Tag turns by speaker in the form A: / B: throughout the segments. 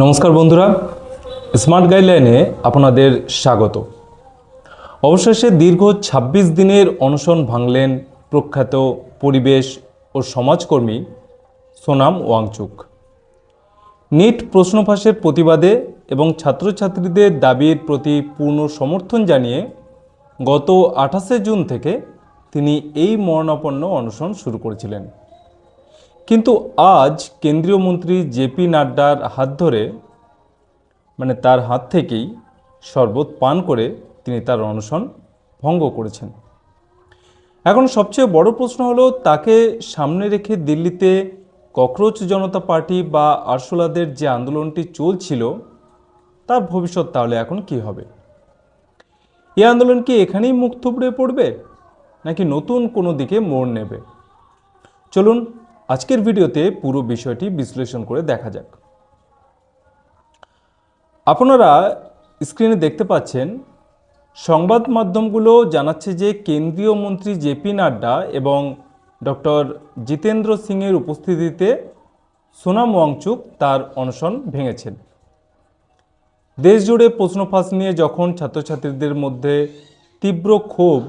A: নমস্কার বন্ধুরা, স্মার্ট গাইডলাইনে আপনাদের স্বাগত। অবশেষে দীর্ঘ ২৬ দিনের অনশন ভাঙলেন প্রখ্যাত পরিবেশ ও সমাজকর্মী সোনাম ওয়াংচুক। নিট প্রশ্ন ফাঁসের প্রতিবাদে এবং ছাত্রছাত্রীদের দাবির প্রতি পূর্ণ সমর্থন জানিয়ে গত ২৮শে জুন থেকে তিনি এই মরণাপন্ন অনশন শুরু করেছিলেন। কিন্তু আজ কেন্দ্রীয় মন্ত্রী জেপি নাড্ডার হাত ধরে তার হাত থেকেই শরবত পান করে তিনি তার অনশন ভঙ্গ করেছেন। এখন সবচেয়ে বড় প্রশ্ন হলো, তাকে সামনে রেখে দিল্লিতে ককরোচ জনতা পার্টি বা আরশোলাদের যে আন্দোলনটি চলছিল তার ভবিষ্যৎ তাহলে এখন কি হবে? এই আন্দোলন কি এখানেই মুখ থুবড়ে পড়বে, নাকি নতুন কোনো দিকে মোড় নেবে? চলুন আজকের ভিডিওতে পুরো বিষয়টি বিশ্লেষণ করে দেখা যাক। আপনারা স্ক্রিনে দেখতে পাচ্ছেন, সংবাদ মাধ্যমগুলো জানাচ্ছে যে কেন্দ্রীয় মন্ত্রী জেপি নাড্ডা এবং ডক্টর জিতেন্দ্র সিংয়ের উপস্থিতিতে সোনাম ওয়াংচুক তার অনশন ভেঙেছেন। দেশ জুড়ে প্রশ্ন ফাঁস নিয়ে যখন ছাত্রছাত্রীদের মধ্যে তীব্র ক্ষোভ,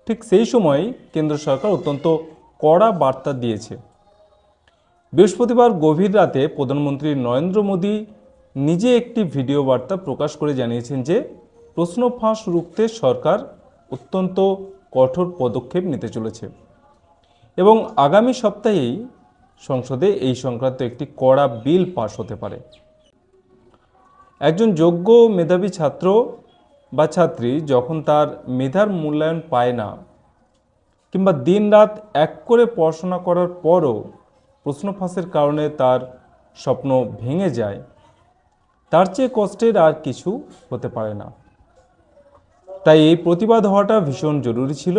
A: ঠিক সেই সময় কেন্দ্র সরকার অত্যন্ত কড়া বার্তা দিয়েছে। বৃহস্পতিবার গভীর রাতে প্রধানমন্ত্রী নরেন্দ্র মোদী নিজে একটি ভিডিও বার্তা প্রকাশ করে জানিয়েছেন যে প্রশ্ন ফাঁস রুখতে সরকার অত্যন্ত কঠোর পদক্ষেপ নিতে চলেছে এবং আগামী সপ্তাহেই সংসদে এই সংক্রান্ত একটি কড়া বিল পাস হতে পারে। একজন যোগ্য মেধাবী ছাত্র বা ছাত্রী যখন তার মেধার মূল্যায়ন পায় না, কিংবা দিনরাত এক করে পড়াশোনা করার পরও প্রশ্ন ফাঁসের কারণে তার স্বপ্ন ভেঙে যায়, তার চেয়ে কষ্টের আর কিছু হতে পারে না। তাই এই প্রতিবাদ হওয়াটা ভীষণ জরুরি ছিল।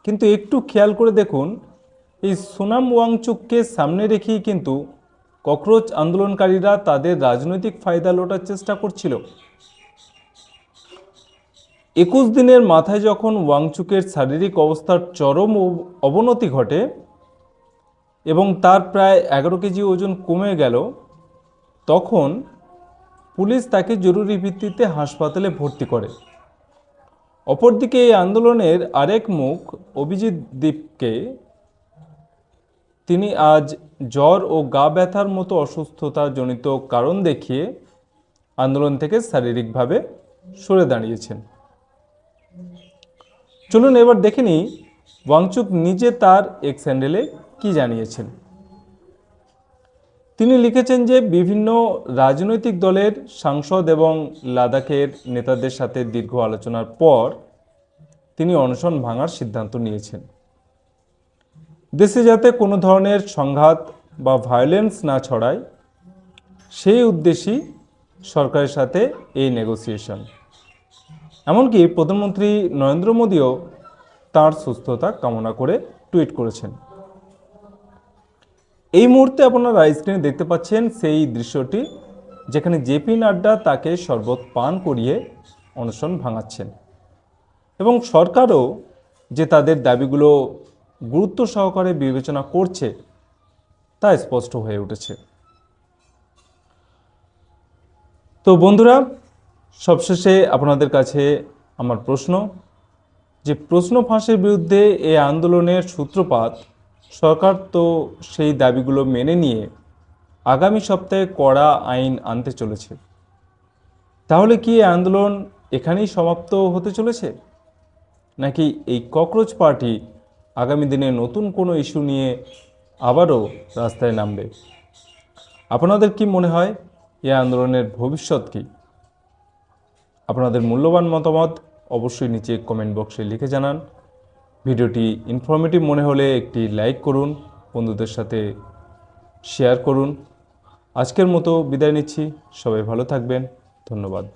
A: কিন্তু একটু খেয়াল করে দেখুন, এই সোনাম ওয়াংচুককে সামনে রেখেই কিন্তু ককরোচ আন্দোলনকারীরা তাদের রাজনৈতিক ফায়দা লোটার চেষ্টা করছিল। ২১ দিনের মাথায় যখন ওয়াংচুকের শারীরিক অবস্থার চরম অবনতি ঘটে এবং তার প্রায় ১১ কেজি ওজন কমে গেল, তখন পুলিশ তাকে জরুরি ভিত্তিতে হাসপাতালে ভর্তি করে। অপরদিকে এই আন্দোলনের আরেক মুখ অভিজিৎ দীপকে, তিনি আজ জ্বর ও গা ব্যথার মতো অসুস্থতাজনিত কারণ দেখিয়ে আন্দোলন থেকে শারীরিকভাবে সরে দাঁড়িয়েছেন। চলুন এবার দেখে নিই ওয়াংচুক নিজে তার এক্স হ্যান্ডেলে কি জানিয়েছেন। তিনি লিখেছেন যে বিভিন্ন রাজনৈতিক দলের সাংসদ এবং লাদাখের নেতাদের সাথে দীর্ঘ আলোচনার পর তিনি অনশন ভাঙার সিদ্ধান্ত নিয়েছেন। দেশে যাতে কোনো ধরনের সংঘাত বা ভায়োলেন্স না ছড়ায়, সেই উদ্দেশ্যেই সরকারের সাথে এই নেগোসিয়েশন। এমনকি প্রধানমন্ত্রী নরেন্দ্র মোদীও তাঁর সুস্থতা কামনা করে টুইট করেছেন। এই মুহূর্তে আপনারা স্ক্রিনে দেখতে পাচ্ছেন সেই দৃশ্যটি, যেখানে জেপি নাড্ডা তাকে শরবত পান করিয়ে অনশন ভাঙাচ্ছেন এবং সরকারও যে তাদের দাবিগুলো গুরুত্ব সহকারে বিবেচনা করছে তা স্পষ্ট হয়ে উঠেছে। তো বন্ধুরা, সবশেষে আপনাদের কাছে আমার প্রশ্ন, যে প্রশ্ন ফাঁসের বিরুদ্ধে এই আন্দোলনের সূত্রপাত, সরকার তো সেই দাবিগুলো মেনে নিয়ে আগামী সপ্তাহে কড়া আইন আনতে চলেছে। তাহলে কি এই আন্দোলন এখানেই সমাপ্ত হতে চলেছে, নাকি এই ককরোচ পার্টি আগামী দিনে নতুন কোনো ইস্যু নিয়ে আবারও রাস্তায় নামবে? আপনাদের কি মনে হয় এই আন্দোলনের ভবিষ্যৎ কি? আপনাদের মূল্যবান মতামত অবশ্যই নিচে কমেন্ট বক্সে লিখে জানান। ভিডিওটি ইনফরমেটিভ মনে হলে একটি লাইক করুন, বন্ধুদের সাথে শেয়ার করুন। আজকের মতো বিদায় নিচ্ছি, সবাই ভালো থাকবেন, ধন্যবাদ।